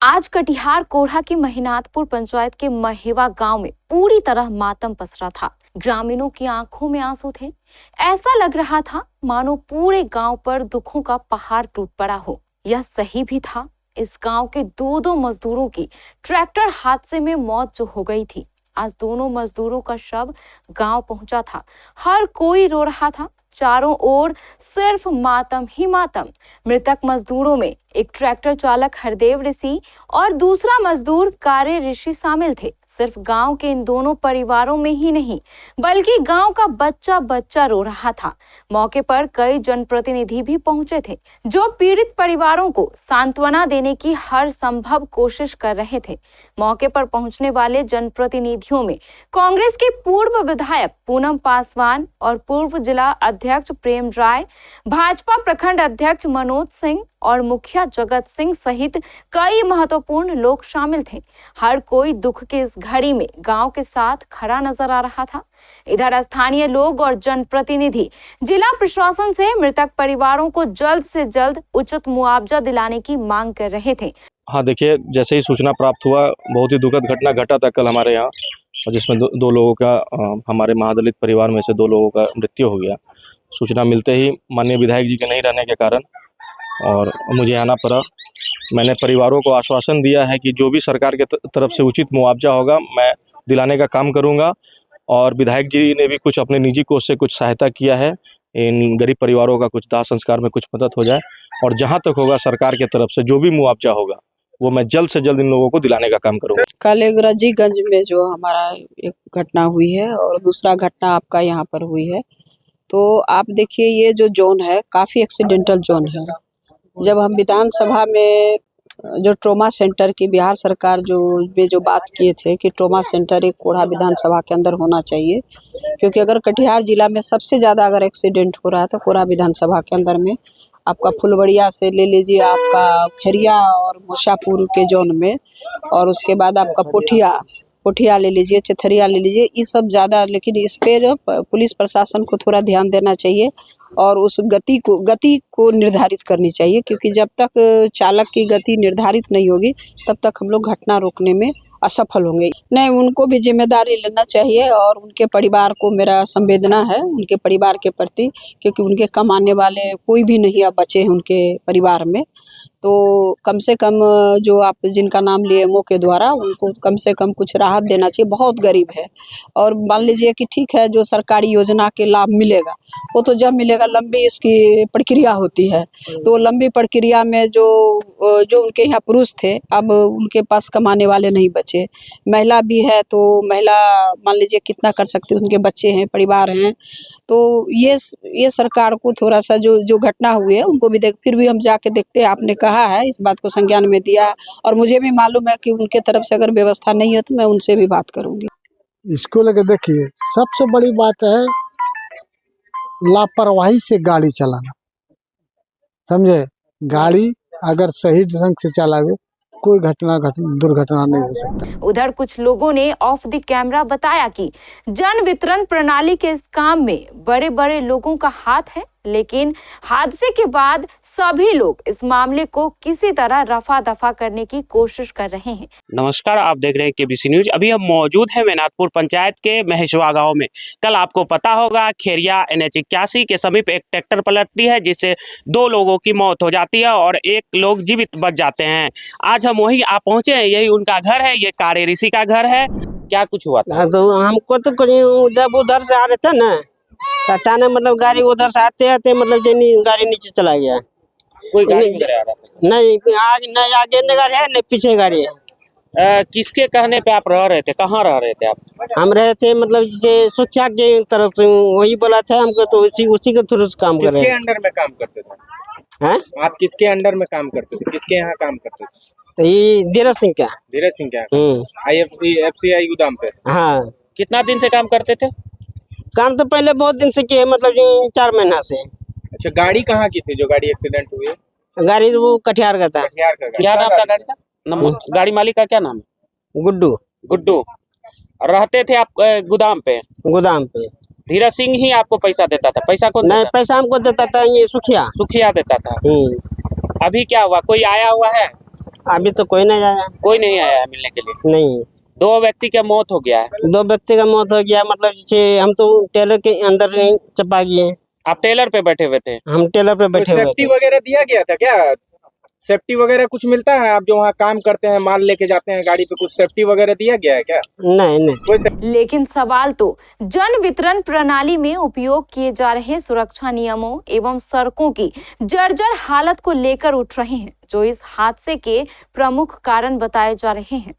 आज कटिहार कोढ़ा की महिनाथपुर पंचायत के महेवा गांव में पूरी तरह मातम पसरा था। ग्रामीणों की आंखों में आंसू थे। ऐसा लग रहा था मानो पूरे गांव पर दुखों का पहाड़ टूट पड़ा हो। यह सही भी था। इस गांव के दो मजदूरों की ट्रैक्टर हादसे में मौत जो हो गई थी। आज दोनों मजदूरों का शव गांव पहुंचा था। हर कोई रो रहा था। चारों ओर सिर्फ मातम ही मातम। मृतक मजदूरों में एक ट्रैक्टर चालक हरदेव ऋषि और दूसरा मजदूर कार्य ऋषि शामिल थे। सिर्फ गांव के इन दोनों परिवारों में ही नहीं बल्कि गांव का बच्चा बच्चा रो रहा था। मौके पर कई जनप्रतिनिधि भी पहुंचे थे जो पीड़ित परिवारों को सांत्वना देने की हर संभव कोशिश कर रहे थे। मौके पर पहुंचने वाले जनप्रतिनिधियों में कांग्रेस के पूर्व विधायक पूनम पासवान और पूर्व जिला अध्यक्ष प्रेम राय, भाजपा प्रखंड अध्यक्ष मनोज सिंह और मुखिया जगत सिंह सहित कई महत्वपूर्ण लोग शामिल थे। हर कोई दुख के इस घड़ी में गांव के साथ खड़ा नजर आ रहा था। इधर स्थानीय लोग और जनप्रतिनिधि जिला प्रशासन से मृतक परिवारों को जल्द से जल्द उचित मुआवजा दिलाने की मांग कर रहे थे। हाँ देखिए, जैसे ही सूचना प्राप्त हुआ, बहुत ही दुखद घटना घटा था कल हमारे यहाँ, और जिसमें दो लोगों का हमारे महादलित परिवार में से 2 लोगों का मृत्यु हो गया। सूचना मिलते ही माननीय विधायक जी के नहीं रहने के कारण और मुझे आना पड़ा। मैंने परिवारों को आश्वासन दिया है कि जो भी सरकार के तरफ से उचित मुआवजा होगा मैं दिलाने का काम करूंगा, और विधायक जी ने भी कुछ अपने निजी कोष से कुछ सहायता किया है। इन गरीब परिवारों का कुछ दाह संस्कार में कुछ मदद हो जाए, और जहां तक होगा सरकार के तरफ से जो भी मुआवजा होगा वो मैं जल्द से जल्द इन लोगों को दिलाने का काम करूंगा। कल एक रजीगंज में जो हमारा एक घटना हुई है और दूसरा घटना आपका यहाँ पर हुई है, तो आप देखिए ये जो जोन है काफ़ी एक्सीडेंटल जोन है। जब हम विधानसभा में जो ट्रॉमा सेंटर की बिहार सरकार जो बात किए थे कि ट्रॉमा सेंटर एक कोढ़ा विधानसभा के अंदर होना चाहिए, क्योंकि अगर कटिहार जिला में सबसे ज़्यादा अगर एक्सीडेंट हो रहा है तो कोढ़ा विधानसभा के अंदर में आपका फुलवड़िया से ले लीजिए, आपका खैरिया और मूसापुर के जोन में, और उसके बाद आपका पोठिया ले लीजिए, चथरिया ले लीजिए, ये सब ज़्यादा। लेकिन इस पर पुलिस प्रशासन को थोड़ा ध्यान देना चाहिए और उस गति को निर्धारित करनी चाहिए, क्योंकि जब तक चालक की गति निर्धारित नहीं होगी तब तक हम लोग घटना रोकने में असफल होंगे। नहीं, उनको भी जिम्मेदारी लेना चाहिए और उनके परिवार को मेरा संवेदना है उनके परिवार के प्रति, क्योंकि उनके कमाने वाले कोई भी नहीं अब बचे हैं उनके परिवार में। तो कम से कम जो आप जिनका नाम लिए एमओ के द्वारा उनको कम से कम कुछ राहत देना चाहिए। बहुत गरीब है, और मान लीजिए कि ठीक है जो सरकारी योजना के लाभ मिलेगा वो तो जब मिलेगा, लंबी इसकी प्रक्रिया होती है। तो लंबी प्रक्रिया में जो उनके यहाँ पुरुष थे अब उनके पास कमाने वाले नहीं बचे। महिला भी है तो महिला मान लीजिए कितना कर सकती है, उनके बच्चे हैं, परिवार हैं। तो ये सरकार को थोड़ा सा जो घटना हुई है उनको भी फिर भी हम जाके देखते हैं। आपने कहा है, इस बात को संज्ञान में दिया, और मुझे भी मालूम है कि उनके तरफ से अगर व्यवस्था नहीं है तो मैं उनसे भी बात करूंगी। इसको लेकर देखिए, सबसे बड़ी बात है लापरवाही से गाड़ी चलाना। समझे, गाड़ी अगर सही ढंग से चलावे कोई दुर्घटना नहीं हो सकता। उधर कुछ लोगों ने ऑफ द कैमरा बताया कि जन वितरण प्रणाली के इस काम में बड़े बड़े लोगों का हाथ है, लेकिन हादसे के बाद सभी लोग इस मामले को किसी तरह रफा दफा करने की कोशिश कर रहे हैं। नमस्कार, आप देख रहे हैं केबीसी न्यूज। अभी हम मौजूद हैं महिनाथपुर पंचायत के महेशवा गांव में। कल आपको पता होगा खैरिया NH 81 के समीप एक ट्रैक्टर पलटती है जिससे 2 लोगों की मौत हो जाती है और 1 लोग जीवित बच जाते हैं। आज हम वही आप पहुंचे हैं, यही उनका घर है, ये कार्य ऋषि का घर है। क्या कुछ हुआ था? तो हमको तो जब उधर से आ रहे थे ना, अचानक मतलब गाड़ी उधर से आते मतलब गाड़ी नीचे चला गया। कोई गाड़ी उधर आ रहा था? नहीं, आगे न गाड़ी है न पीछे गाड़ी है। किसके कहने पे आप रह रहे थे? कहाँ रह रहे थे आप? हम रहे थे मतलब जैसे सुरक्षा के तरफ से वही बोला था हमको, तो उसी के थ्रू काम कर रहे हैं। किसके अंडर में काम करते थे? हैं? आप किसके अंडर में काम करते थे? किसके यहाँ काम करते थे? तो ये धीरज सिंह का। धीरज सिंह क्या? FCI गोदाम पे। हाँ। कितना दिन से काम करते थे? काम तो पहले बहुत दिन से किए, मतलब 4 महीना से। अच्छा, गाड़ी कहाँ की थी जो गाड़ी एक्सीडेंट हुई है? गाड़ी वो कटिहार का था। कटिहार का। क्या नाम था गाड़ी का? नंबर गाड़ी मालिक का क्या नाम है? गुड्डू। रहते थे आप गोदाम पे? धीरज सिंह ही आपको पैसा देता था? पैसा कौन? नहीं, पैसा हमको देता था ये सुखिया देता था। अभी क्या हुआ, कोई आया हुआ है? अभी तो कोई नहीं आया। कोई नहीं आया है मिलने के लिए। नहीं, 2 व्यक्ति का मौत हो गया है। 2 व्यक्ति का मौत हो गया, मतलब जैसे हम तो टेलर के अंदर नहीं चपा गए। आप टेलर पे बैठे हुए थे। हम टेलर पे बैठे हुए सेफ्टी थे। वगैरह दिया गया था क्या? सेफ्टी वगैरह कुछ मिलता है? आप जो वहाँ काम करते हैं, माल लेके जाते हैं गाड़ी पे, कुछ सेफ्टी वगैरह दिया गया है क्या? नहीं नहीं। कोई लेकिन सवाल तो जन वितरण प्रणाली में उपयोग किए जा रहे सुरक्षा नियमों एवं सड़कों की जर्जर हालत को लेकर उठ रहे हैं, जो इस हादसे के प्रमुख कारण बताए जा रहे हैं।